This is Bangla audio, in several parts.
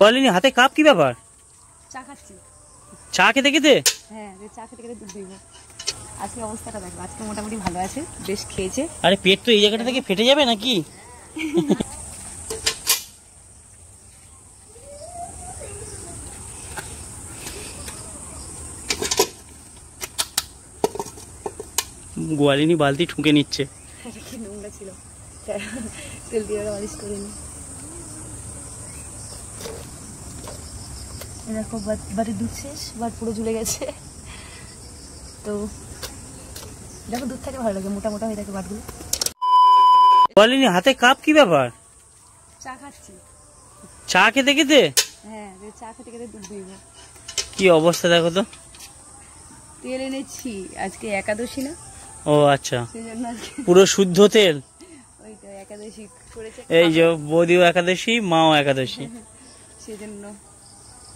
বলিনি হাতে কাপ কি ব্যাপার? চা খাচ্ছি। চা খেতে খেতে? হ্যাঁ, চা খেতে খেতে দুধ দিব। আজকে অবস্থাটা দেখো, আজকে মোটামুটি ভালো আছে, বেশ খেয়েছে। আরে পেট তো এই জায়গাটা থেকে ফেটে যাবে নাকি? গোয়ালিনী বালতি ঠুকে নিচ্ছে। কি নোংরা ছিল, তেল দিয়ে মালিশ করে নি। দেখো বাড়ির দুধ শেষ, বাট পুরো ঝুলে গেছে। তো দেখো দুধ থাকে ভালো লাগে, মোটা মোটা হয়ে থাকে বাটগুলো। গোয়ালিনী হাতে কাপ কি ব্যাপার? চা খাচ্ছি। চা খেতে খেতে? হ্যাঁ, চা খেতে খেতে দুধ দিব। কি অবস্থা দেখো তো। তেল এনেছি, আজকে একাদশী না? ও আচ্ছা, সেজন্য পুরো শুদ্ধ তেল। ওই তো একাদশী করেছে, এই যে বৌদিও একাদশী, মাও একাদশী, সেজন্য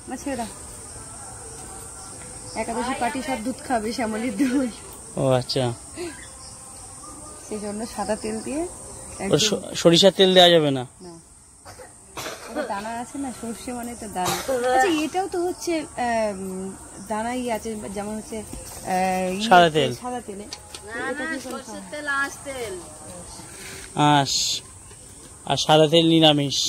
মা ছেড়ে দাও। একাদশী পার্টি সব দুধ খাবে, শ্যামলির দুধ। ও আচ্ছা, সেই জন্য সাদা তেল দিয়ে। সরিষার তেল দেওয়া যাবে না? না, দানা আছে না, সর্ষে মানে তো দানা। আচ্ছা, এটাও তো হচ্ছে দানাই আছে, যেমন হচ্ছে সাদা তেল। সাদা তেলে আঁশ, আর সাদা তেল নিরামিষ।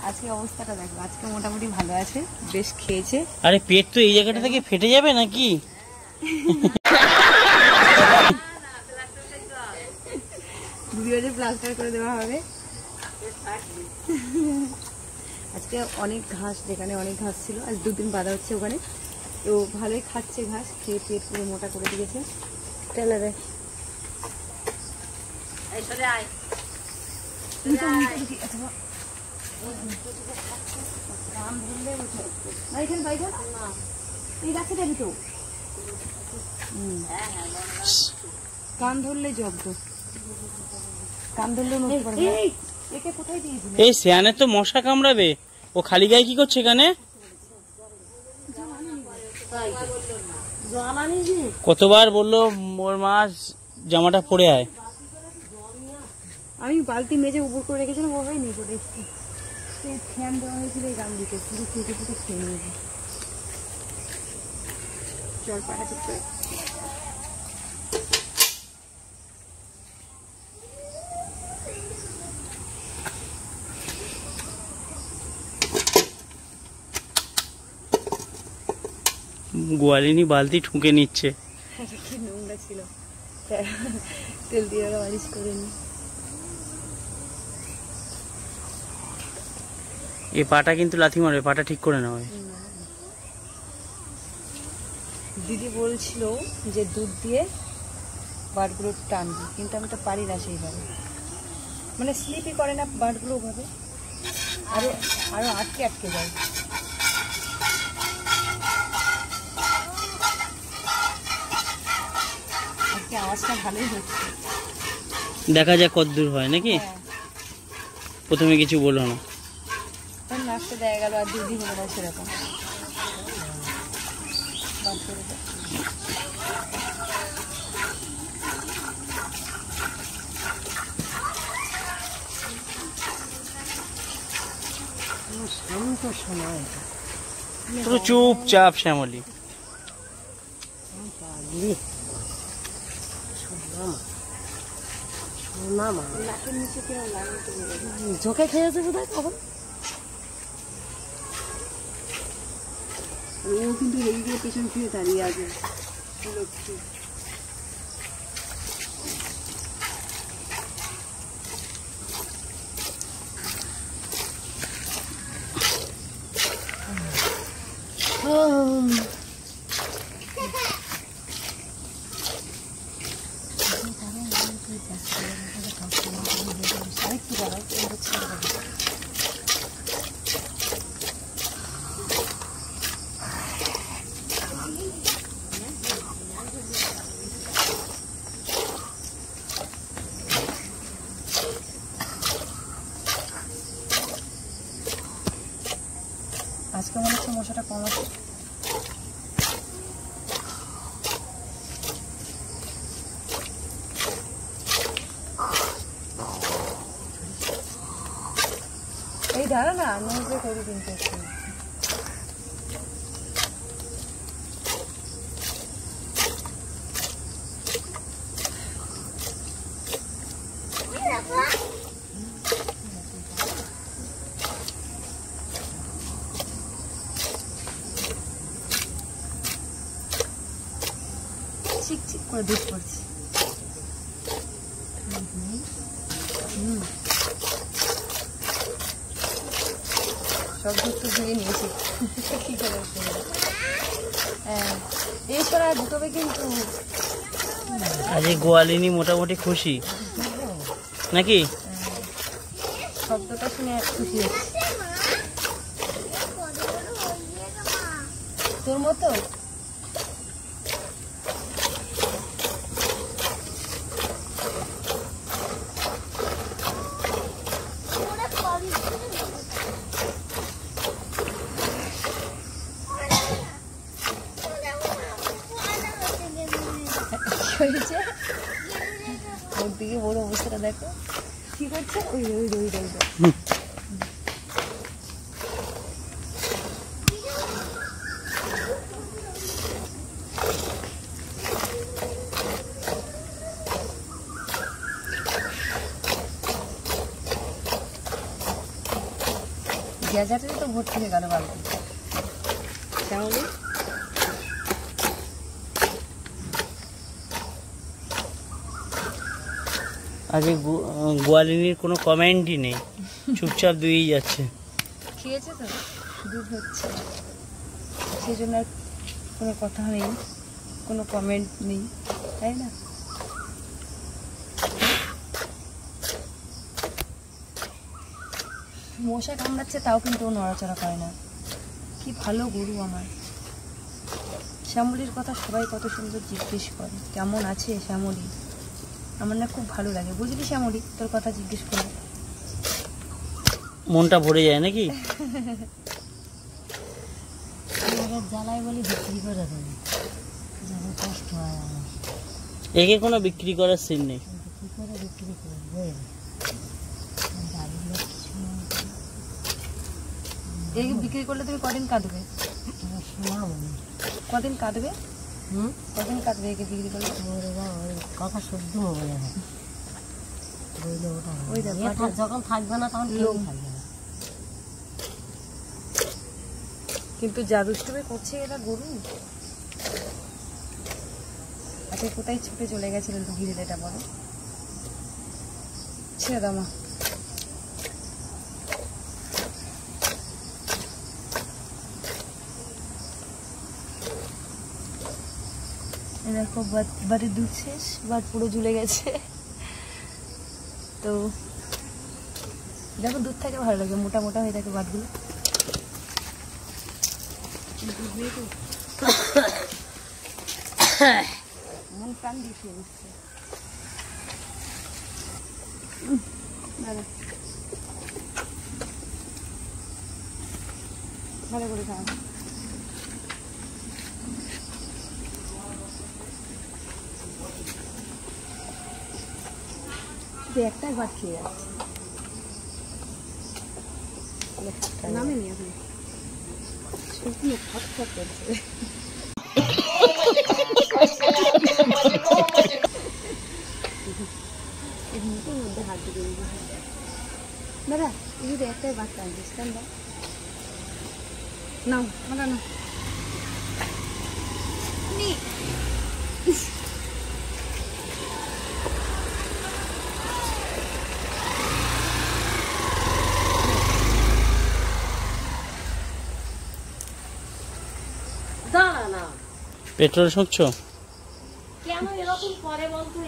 আজকে অবস্থাটা দেখো, আজকে মোটামুটি ভালো আছে, বেশ খেয়েছে। আরে পেট তো এই জায়গাটা থেকে ফেটে যাবে নাকি? প্লাস্টার করে দেওয়া হবে। আজকে অনেক ঘাস, যেখানে অনেক ঘাস ছিল, আজ দুদিন বাঁধা হচ্ছে ওখানে, তো ভালোই খাচ্ছে ঘাস, খেয়ে পেট পুরো মোটা করে দিয়েছে। টেলারে কান ধরলে জব্দ, কান ধরলে নষ্ট করবে। একে কোথায় দিয়েছিলে? এই শিয়ানের তো মশা কামড়াবে, ও খালি গায়ে কি করছে এখানে? কতবার বললো মোর মাছ জামাটা পরে আয়। আমি বালতি মেজে উপর করে রেখেছিলাম, ওভাবেই নিয়ে পড়ে এসেছি। ফ্যান দেওয়া হয়েছিল এই গান দিতে, পুরো কেটে কেটে খেয়ে নিয়েছে। জল পাটা ঠিক করে গোয়ালিনী বালতি ঠুকে নিচ্ছে। কি নোংরা ছিল, তেল দিয়ে মালিশ করে নি। এই পাটা কিন্তু লাথি মারবে, পাটা ঠিক করে নেওয়া। দিদি বলছিল যে দুধ দিয়ে বাটগুলো টানবি, কিন্তু আমি তো পারি না সেইভাবে, মানে স্লিপই করে না বাটগুলো ওভাবে, আরো আরো আটকে আটকে যায়। আজকে আওয়াজটা ভালোই হচ্ছে, দেখা যাক কত দূর হয় নাকি। প্রথমে কিছু বলো না, নাচতে দেখা গেল আর দিদি হলো না সেরকম। পুরো চুপচাপ শ্যামলি। ঝোঁকে খেয়েছে বোধহয় কখন। ও কিন্তু রেগে গিয়ে পেছন ফিরে দাঁড়িয়ে আছে। জানো না নোংরা করি কিন্তু একটু। চিক চিক করে দুধ পড়ছে। সব দুধ তো ধুয়ে নিয়েছি কি করে। হ্যাঁ এই করা ঢুকবে কিন্তু। আজ গোয়ালিনী মোটামুটি খুশি নাকি? শব্দটা শুনে খুশি হচ্ছে। তোর মতো হয়েছে। ওর দিকে বড় অবস্থাটা দেখো কি করছে। ওই ওই ওই ওই গ্যাজারে তো ভর্তি হয়ে গেল বালতি। তাহলে আজকে গোয়ালিনীর কোনো কমেন্টই নেই, চুপচাপ দুই যাচ্ছে। খেয়েছে তো দুধ হচ্ছে, সেই জন্য আর কোনো কথা নেই, কোনো কমেন্ট নেই, তাই না? মশা কামড়াচ্ছে তাও কিন্তু ও নড়াচড়া করে না। কি ভালো গরু আমার। শ্যামলির কথা সবাই কত সুন্দর জিজ্ঞেস করে, কেমন আছে শ্যামলি। আমার না খুব ভালো লাগে, বুঝলি শ্যামলি, তোর কথা জিজ্ঞেস করে মনটা ভরে যায় নাকি? জ্বালায় বলি বিক্রি করে দেবে, কষ্ট হয় আমার। একে কোনো বিক্রি করার সিন নেই। কি করে বিক্রি করবে? একে বিক্রি করলে তুমি কদিন কাঁদবে? কদিন কাঁদবে? কদিন কাঁদবে একে বিক্রি করলে? কথা শুদ্ধ হবে না, যখন থাকবে না তখন কেউ থাকবে না। কিন্তু যা দুষ্টুমি করছে এরা গরু। আচ্ছা কোথায় ছুটে চলে গেছিলেন তো গিরিল, এটা বলো। ছেড়ে দাও মা। দেখো বাড়ির দুধ শেষ, বাট পুরো ঝুলে গেছে। তো দেখো দুধ থাকে ভালো লাগে, মোটা মোটা হয়ে থাকে বাটগুলো। মন প্রাণ দিয়ে শুয়ে বসছে। ভালো করে খাও। একটাই ভাত খেয়ে যাচ্ছে, নামেনি এখন শুকিয়ে ফট ফট করছে। মুখের মধ্যে হাত দিয়ে দাদা, এই যদি একটাই ভাত আনছিস কেন দা? নাও না না পেট্রোল শুকছো কেন এরকম করে বলতো?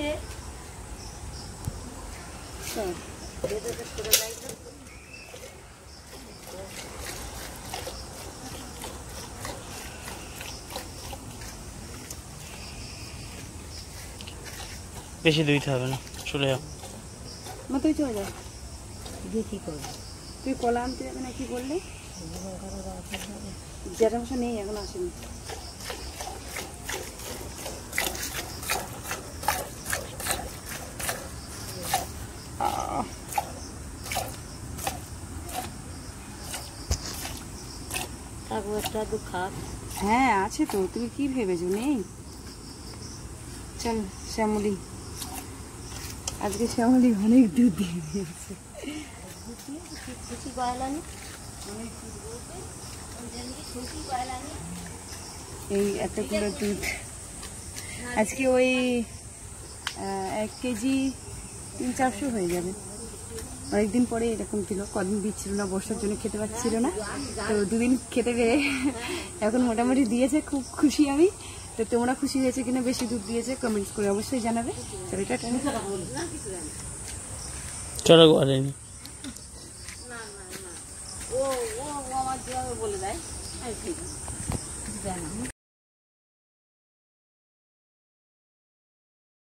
বেশি দুইতে হবে না, চলে যাও। মা তুই চলে যা, দিয়ে কি করবি? তুই কলা আনতে যাবে না কি বললে? জেঠা মশা নেই, এখন আসেনি। হ্যাঁ আছে তো, তুমি কি ভেবেছো নেই? চল শ্যামলি, আজকে শ্যামলি অনেক দুধ দিয়ে দিয়েছে। এই এতগুলো দুধ আজকে ওই 1 কেজি 300-400 হয়ে যাবে। অনেকদিন পরে এরকম ছিল, কদিন দিচ্ছিল না বর্ষার জন্য, খেতে পাচ্ছিল না, তো 2 দিন খেতে পেরে এখন মোটামুটি দিয়েছে, খুব খুশি আমি। তো তোমরা খুশি হয়েছে কিনা, বেশি দুধ দিয়েছে কমেন্টস করে অবশ্যই জানাবে। চলো এটা চলো বলেনি ও আমার যেভাবে বলে দেয়